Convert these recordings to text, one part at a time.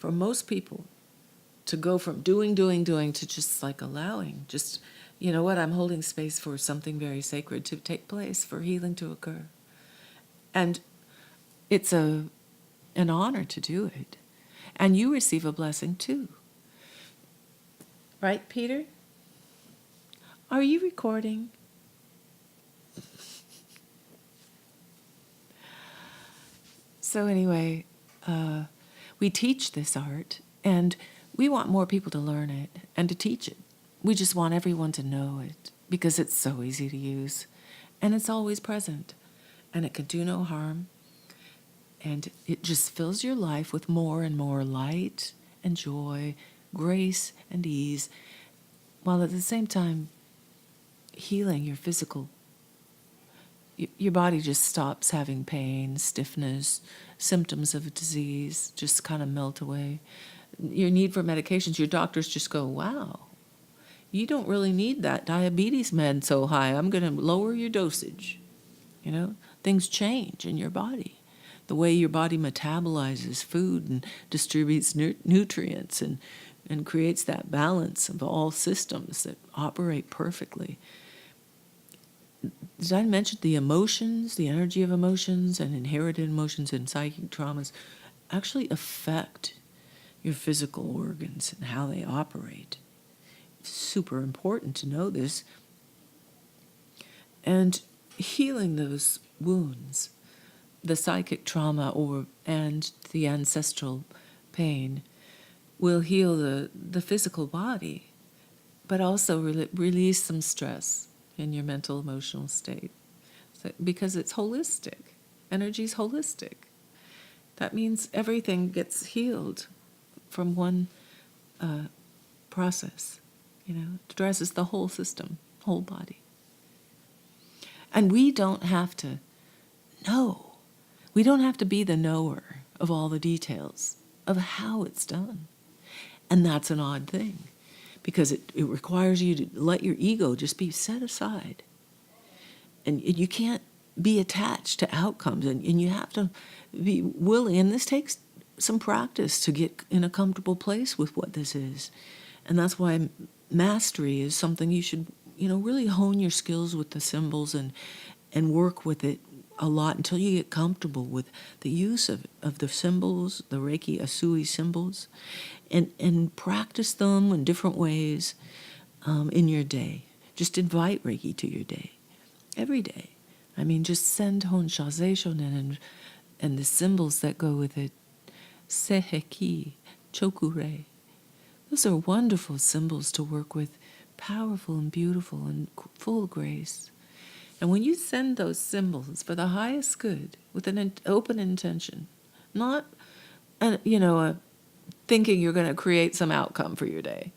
for most people to go from doing to just like allowing, just, you know what, I'm holding space for something very sacred to take place, for healing to occur. And it's an honor to do it. And you receive a blessing too. Right, Peter? Are you recording? So anyway, we teach this art, and we want more people to learn it and to teach it. We just want everyone to know it because it's so easy to use, and it's always present, and it can do no harm, and it just fills your life with more and more light and joy, grace and ease, while at the same time healing your physical. Your body just stops having pain, stiffness, symptoms of a disease just kind of melt away. Your need for medications, your doctors just go, wow, you don't really need that diabetes med so high. I'm going to lower your dosage. You know, things change in your body. The way your body metabolizes food and distributes nutrients and creates that balance of all systems that operate perfectly. Did I mention the emotions, the energy of emotions and inherited emotions and psychic traumas actually affect your physical organs and how they operate? It's super important to know this. And healing those wounds, the psychic trauma and the ancestral pain, will heal the physical body, but also release some stress in your mental, emotional state. Because it's holistic. Energy's holistic. That means everything gets healed from one process. You know, it addresses the whole system, whole body. And we don't have to know. We don't have to be the knower of all the details of how it's done. And that's an odd thing, because it requires you to let your ego just be set aside. And you can't be attached to outcomes, and you have to be willing, and this takes some practice to get in a comfortable place with what this is. And that's why mastery is something you should, really hone your skills with the symbols and work with it a lot until you get comfortable with the use of the symbols, the Reiki Asui symbols, and practice them in different ways in your day. Just invite Reiki to your day, every day. I mean, just send Hon Shaze Shonen and the symbols that go with it. Seheki, Chokure. Those are wonderful symbols to work with, powerful and beautiful and full of grace. And when you send those symbols for the highest good, with an open intention, not, thinking you're going to create some outcome for your day,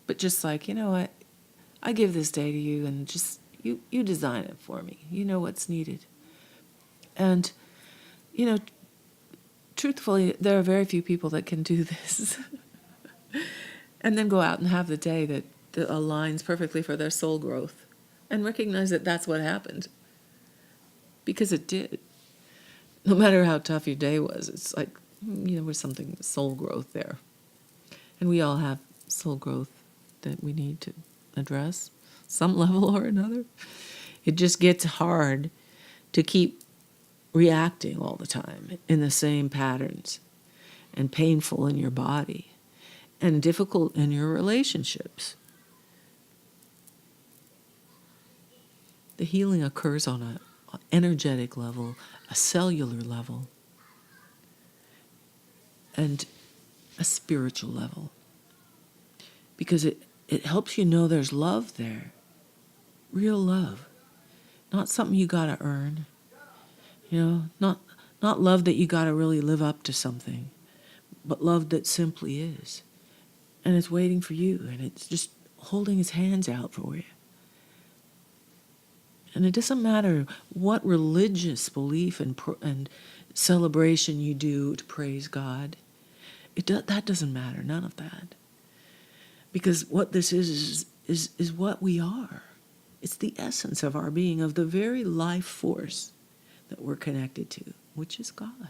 but just like, what, I give this day to you, and just, you design it for me. You know what's needed. And, truthfully, there are very few people that can do this. And then go out and have the day that aligns perfectly for their soul growth. And recognize that that's what happened. Because it did. No matter how tough your day was, it's like, there was something, soul growth there. And we all have soul growth that we need to address, some level or another. It just gets hard to keep reacting all the time in the same patterns, and painful in your body, and difficult in your relationships. The healing occurs on an energetic level, a cellular level, and a spiritual level. Because it helps you know there's love there. Real love. Not something you gotta earn. Not love that you gotta really live up to something, but love that simply is. And it's waiting for you, and it's just holding its hands out for you. And it doesn't matter what religious belief and celebration you do to praise God. That doesn't matter, none of that. Because what this is what we are. It's the essence of our being, of the very life force that we're connected to, which is God.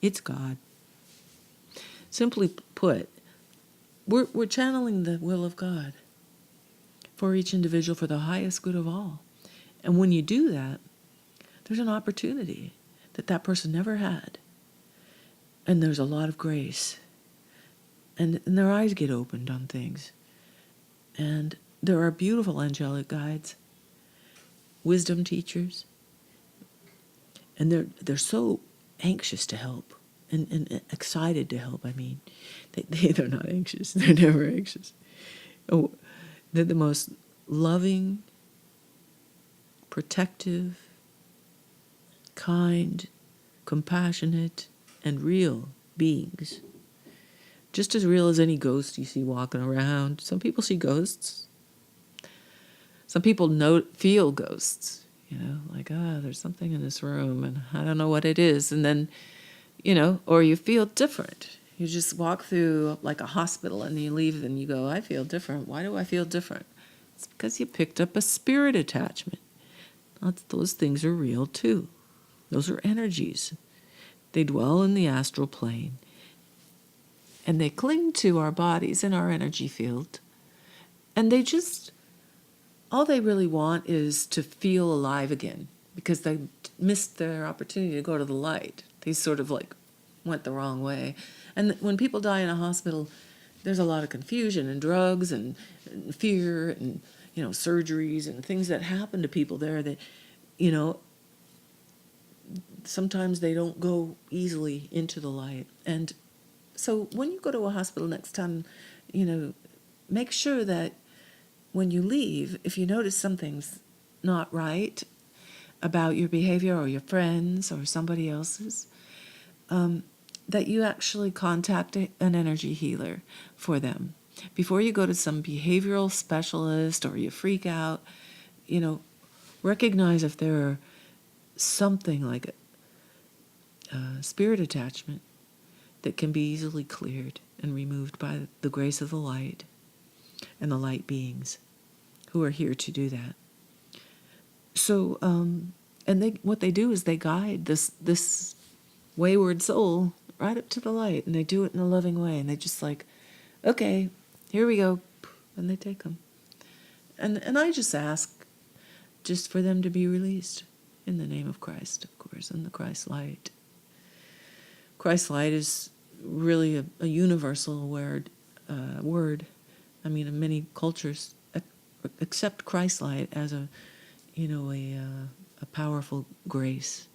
It's God. Simply put, we're channeling the will of God for each individual for the highest good of all. And when you do that, there's an opportunity that person never had. And there's a lot of grace. And their eyes get opened on things. And there are beautiful angelic guides, wisdom teachers, and they're so anxious to help and excited to help. I mean, they're not anxious. They're never anxious. Oh, they're the most loving, protective, kind, compassionate, and real beings. Just as real as any ghost you see walking around. Some people see ghosts. Some people feel ghosts. Like, there's something in this room and I don't know what it is. And then, or you feel different. You just walk through like a hospital and you leave and you go, I feel different. Why do I feel different? It's because you picked up a spirit attachment. Those things are real too. Those are energies. They dwell in the astral plane. And they cling to our bodies and our energy field. And all they really want is to feel alive again because they missed their opportunity to go to the light. They sort of like went the wrong way. And when people die in a hospital, there's a lot of confusion and drugs and fear and, surgeries and things that happen to people there that, sometimes they don't go easily into the light. And so when you go to a hospital next time, make sure that when you leave, if you notice something's not right about your behavior or your friends or somebody else's, that you actually contact an energy healer for them. Before you go to some behavioral specialist or you freak out, recognize if there are something like a spirit attachment that can be easily cleared and removed by the grace of the light and the light beings who are here to do that. So, what they do is they guide this wayward soul right up to the light, and they do it in a loving way, and they just like, okay, here we go, and they take them. And I just ask just for them to be released in the name of Christ, of course, and the Christ light. Christ light is really a universal word. I mean, many cultures accept Christ light as a powerful grace.